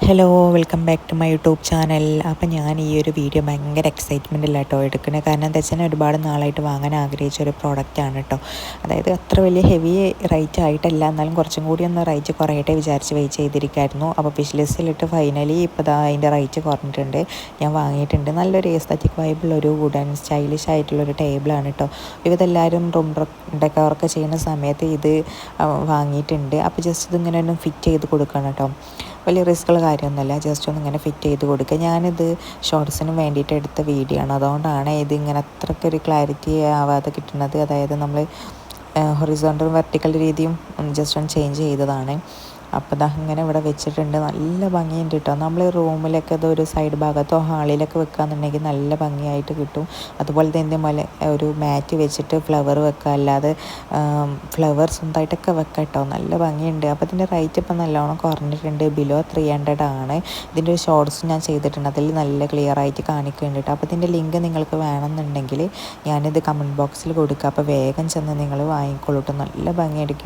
Hello welcome back to my YouTube channel. അപ്പോൾ ഞാൻ ഈ ഒരു വീഡിയോ ഭയങ്കര എക്സൈറ്റ്മെൻറ്റില്ല കേട്ടോ എടുക്കുന്നത്. കാരണം എന്താ വെച്ചാൽ ഒരുപാട് നാളായിട്ട് വാങ്ങാൻ ആഗ്രഹിച്ച ഒരു പ്രോഡക്റ്റാണ് കേട്ടോ. അതായത് അത്ര വലിയ ഹെവി റേറ്റ് ആയിട്ടല്ല, എന്നാലും കുറച്ചും കൂടി ഒന്ന് റേറ്റ് കുറയട്ടെ വിചാരിച്ച് വെയിറ്റ് ചെയ്തിരിക്കായിരുന്നു. അപ്പോൾ വിഷ് ലിസ്റ്റിലിട്ട് ഫൈനലി ഇപ്പോൾ ദാ അതിൻ്റെ റേറ്റ് കുറഞ്ഞിട്ടുണ്ട്. ഞാൻ വാങ്ങിയിട്ടുണ്ട്. നല്ലൊരു എസ്തറ്റിക് വൈബുള്ളൊരു വുഡൻ സ്റ്റൈലിഷ് ആയിട്ടുള്ളൊരു ടേബിളാണ് കേട്ടോ. ഇതെല്ലാവരും റൂം ഡെക്കോറൊക്കെ ചെയ്യുന്ന സമയത്ത് ഇത് വാങ്ങിയിട്ടുണ്ട്. അപ്പോൾ ജസ്റ്റ് ഇതിങ്ങനെ ഒന്ന് ഫിറ്റ് ചെയ്ത് കൊടുക്കണം കേട്ടോ. വലിയ റിസ്ക്കുള്ള കാര്യമൊന്നുമല്ല, ജസ്റ്റ് ഒന്ന് ഇങ്ങനെ ഫിറ്റ് ചെയ്ത് കൊടുക്കുക. ഞാനിത് ഷോർട്സിന് വേണ്ടിയിട്ട് എടുത്ത വീഡിയോ ആണ്, അതുകൊണ്ടാണ് ഇത് ഇങ്ങനെ അത്രയ്ക്കൊരു ക്ലാരിറ്റി ആവാതെ കിട്ടുന്നത്. അതായത് നമ്മൾ ഹൊറിസോണ്ടൽ വെർട്ടിക്കൽ രീതിയും ജസ്റ്റ് ഒന്ന് ചേഞ്ച് ചെയ്തതാണ്. അപ്പോൾ ദാ ഇങ്ങനെ ഇവിടെ വെച്ചിട്ടുണ്ട്. നല്ല ഭംഗിയുണ്ട് കേട്ടോ. നമ്മൾ റൂമിലൊക്കെ ഇതൊരു സൈഡ് ഭാഗത്തോ ഹാളിലൊക്കെ വെക്കുകയെന്നുണ്ടെങ്കിൽ നല്ല ഭംഗിയായിട്ട് കിട്ടും. അതുപോലെ തന്നെ ഒരു മാറ്റ് വെച്ചിട്ട് ഫ്ലവർ വെക്കുക, അല്ലാതെ ഫ്ലവർ സ്വന്തമായിട്ടൊക്കെ വെക്കാം കേട്ടോ. നല്ല ഭംഗിയുണ്ട്. അപ്പോൾ ഇതിൻ്റെ റേറ്റ് ഇപ്പം നല്ലോണം കുറഞ്ഞിട്ടുണ്ട്. ബിലോ 300 ആണ്. ഇതിൻ്റെ ഒരു ഷോർട്സ് ഞാൻ ചെയ്തിട്ടുണ്ട്, അതിൽ നല്ല ക്ലിയർ ആയിട്ട് കാണിക്കുന്നുണ്ട് കേട്ടോ. അപ്പോൾ ഇതിൻ്റെ ലിങ്ക് നിങ്ങൾക്ക് വേണമെന്നുണ്ടെങ്കിൽ ഞാനിത് കമൻറ്റ് ബോക്സിൽ കൊടുക്കുക. അപ്പോൾ വേഗം ചെന്ന് നിങ്ങൾ വാങ്ങിക്കോളൂ കേട്ടോ. നല്ല ഭംഗിയായിട്ട്